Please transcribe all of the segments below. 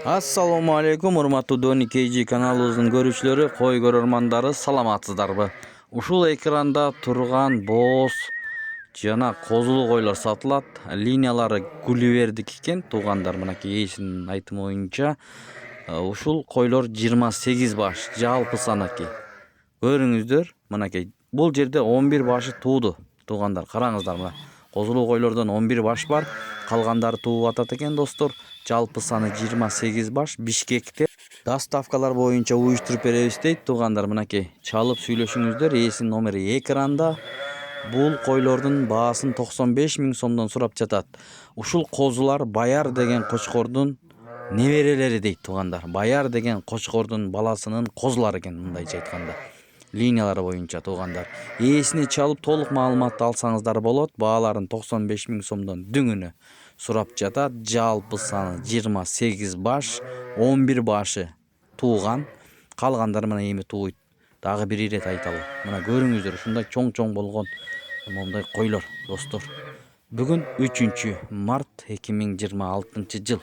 Assalamu alaikum, урматтуу Doni KG каналыбыздын көрүүчүлөрү, кой көрөрмандары, саламатсыздарбы? Ушул экранда турган боз жана козулуу койлор сатылат. Линиялары Гулливердики экен, туугандар. Мынакей ээсинин айтымы боюнча, ушул койлор 28 баш, жалпы санаки. Көрүңүздөр, мынакей. Бул жерде 11 башы тууду, туугандар. Караңыздар мына. Козулуу койлордон 11 баш бар, калгандары тууп атат экен, достор. Жалпы саны 28 баш. Бишкекте доставкалар боюнча уюштуруп беребиз дейт, туугандар. Мынакей, чалып сүйлөшүңүздөр, ээсинин номери экранда. Бул койлордун баасын 95 000 сомдон сурап жатат. Ушул козулар Баяр деген кочкордун неберелери дейт, туугандар. Баяр деген кочкордун баласынын козулары экен, мындайча айтканда. Линиялары боюнча, туугандар. Ээсине чалып толук маалыматты алсаңыздар болот. Бааларын 95 000 сомдон дүңүнө сурап жатат. Жалпы саны 28 баш, 11 башы тууган, калгандары мына эми тууйт. Дагы бир ирет айталы. Мына көрүңүздөр, ушундай чоң болгон мондай койлор, достор. Бүгүн 3 март 2026 жыл.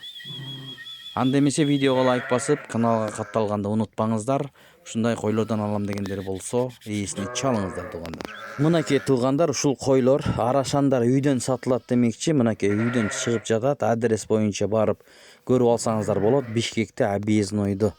Анда эмесе видеого лайк басып, каналга катталганды унутпаңыздар. Ушундай койлордон алам дегендер болсо, ээсине чалыңыздар, туугандар. Мынакей, туугандар, ушул койлор арашандар үйдөн сатылат демекчи. Мынакей, үйдөн чыгып жатат. Адрес боюнча барып көрүп алсаңыздар болот. Бишкекте, Объезднойдо.